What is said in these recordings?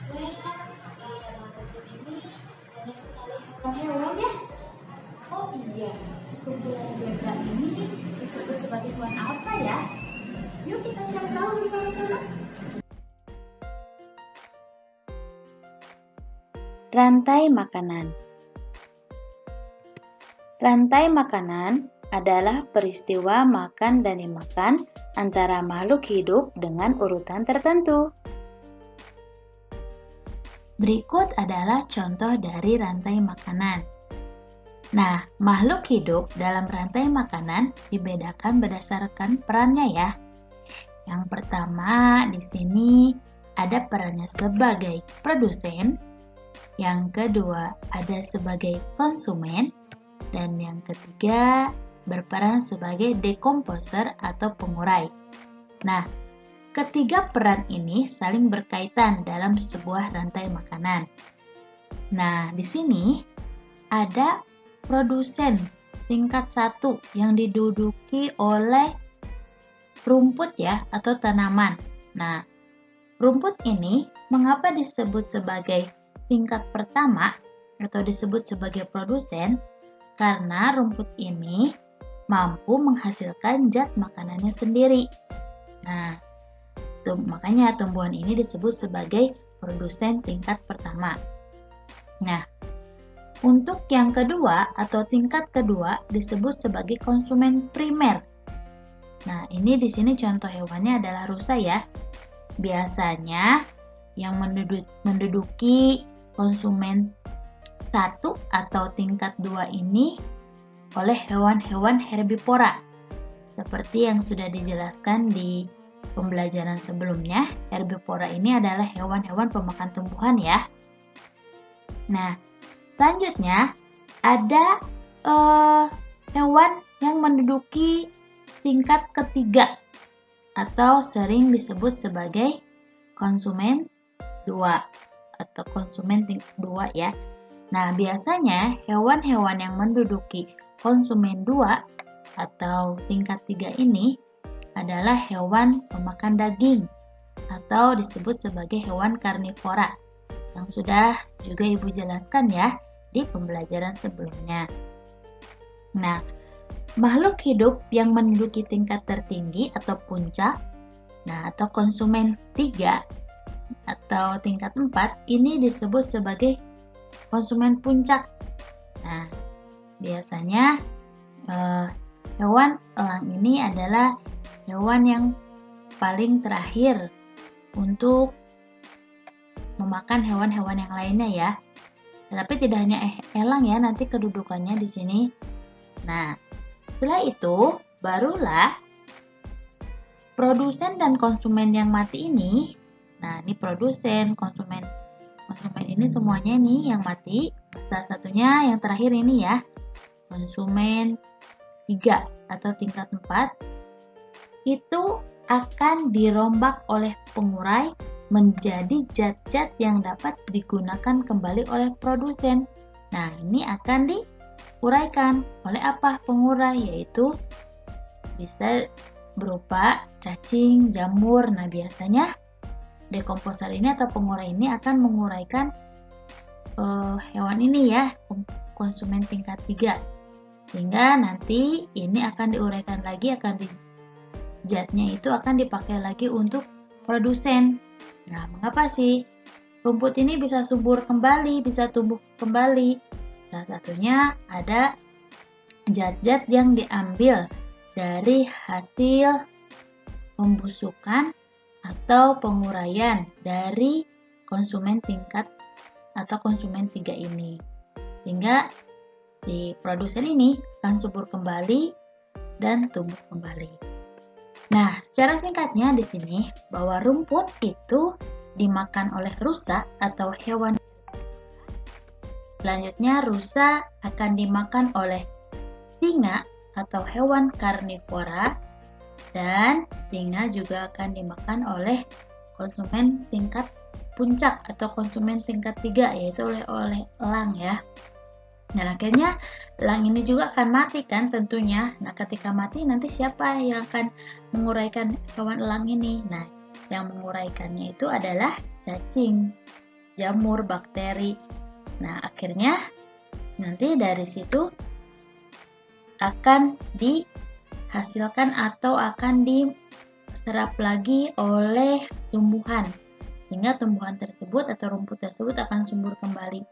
Ini banyak sekali hewan-hewan ya. Oh iya, sekumpulan zebra ini disebut sebagai hewan apa ya? Yuk kita cari tahu bersama-sama. Rantai makanan. Rantai makanan adalah peristiwa makan dan dimakan antara makhluk hidup dengan urutan tertentu. Berikut adalah contoh dari rantai makanan. Nah, makhluk hidup dalam rantai makanan dibedakan berdasarkan perannya ya. Yang pertama di sini ada perannya sebagai produsen, yang kedua ada sebagai konsumen, dan yang ketiga berperan sebagai dekomposer atau pengurai. Nah, ketiga peran ini saling berkaitan dalam sebuah rantai makanan. Nah, di sini ada produsen tingkat 1 yang diduduki oleh rumput ya atau tanaman. Nah, rumput ini mengapa disebut sebagai tingkat pertama atau disebut sebagai produsen? Karena rumput ini mampu menghasilkan zat makanannya sendiri. Nah, makanya tumbuhan ini disebut sebagai produsen tingkat pertama. Nah, untuk yang kedua atau tingkat kedua disebut sebagai konsumen primer. Nah, ini di sini contoh hewannya adalah rusa ya. Biasanya yang menduduki konsumen 1 atau tingkat 2 ini oleh hewan-hewan herbivora. Seperti yang sudah dijelaskan di pembelajaran sebelumnya, herbivora ini adalah hewan-hewan pemakan tumbuhan ya. Nah, selanjutnya ada hewan yang menduduki tingkat ketiga atau sering disebut sebagai konsumen 2 atau konsumen tingkat 2 ya. Nah, biasanya hewan-hewan yang menduduki konsumen 2 atau tingkat 3 ini adalah hewan pemakan daging atau disebut sebagai hewan karnivora yang sudah juga Ibu jelaskan ya di pembelajaran sebelumnya. Nah, makhluk hidup yang menduduki tingkat tertinggi atau puncak, nah atau konsumen 3 atau tingkat 4 ini disebut sebagai konsumen puncak. Nah, biasanya hewan elang ini adalah hewan yang paling terakhir untuk memakan hewan-hewan yang lainnya ya. Tapi tidak hanya elang ya, nanti kedudukannya di sini. Nah, setelah itu barulah produsen dan konsumen yang mati ini. Nah, ini produsen, konsumen ini semuanya nih yang mati. Salah satunya yang terakhir ini ya, konsumen 3 atau tingkat 4 itu akan dirombak oleh pengurai menjadi zat-zat yang dapat digunakan kembali oleh produsen. Nah, ini akan diuraikan oleh apa pengurai, yaitu bisa berupa cacing, jamur. Nah, biasanya dekomposer ini atau pengurai ini akan menguraikan hewan ini ya, konsumen tingkat 3. Sehingga nanti ini akan diuraikan lagi, zatnya itu akan dipakai lagi untuk produsen. Nah, mengapa sih rumput ini bisa subur kembali, bisa tumbuh kembali? Salah satunya ada zat-zat yang diambil dari hasil pembusukan atau penguraian dari konsumen tingkat atau konsumen 3 ini. Sehingga si produsen ini akan subur kembali dan tumbuh kembali. Nah, secara singkatnya di sini bahwa rumput itu dimakan oleh rusa atau hewan. Selanjutnya rusa akan dimakan oleh singa atau hewan karnivora, dan singa juga akan dimakan oleh konsumen tingkat puncak atau konsumen tingkat 3, yaitu oleh elang ya. Dan akhirnya elang ini juga akan mati kan tentunya. Nah, ketika mati nanti siapa yang akan menguraikan hewan elang ini? Nah, yang menguraikannya itu adalah cacing. jamur, bakteri. Nah, akhirnya nanti dari situ akan dihasilkan atau akan diserap lagi oleh tumbuhan, sehingga tumbuhan tersebut atau rumput tersebut akan subur kembali.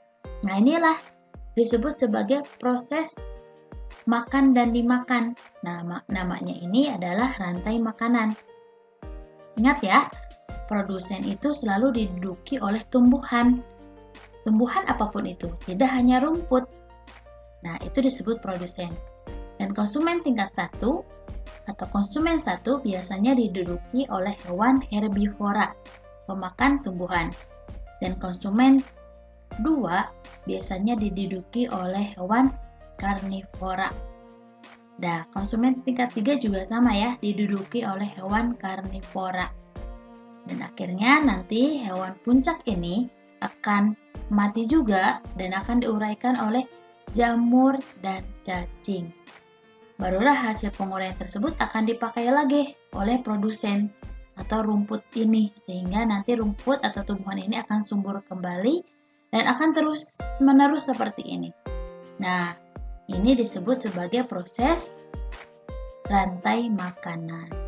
Nah, inilah disebut sebagai proses makan dan dimakan. Nah, namanya ini adalah rantai makanan. Ingat ya, produsen itu selalu diduduki oleh tumbuhan. Tumbuhan apapun itu, tidak hanya rumput. Nah, itu disebut produsen. Dan konsumen tingkat 1 atau konsumen 1 biasanya diduduki oleh hewan herbivora, pemakan tumbuhan. Dan konsumen 2 biasanya diduduki oleh hewan karnivora. Nah, konsumen tingkat 3 juga sama ya, diduduki oleh hewan karnivora. Dan akhirnya nanti hewan puncak ini akan mati juga dan akan diuraikan oleh jamur dan cacing. Barulah hasil penguraian tersebut akan dipakai lagi oleh produsen atau rumput ini, sehingga nanti rumput atau tumbuhan ini akan subur kembali dan akan terus menerus seperti ini. Nah, ini disebut sebagai proses rantai makanan.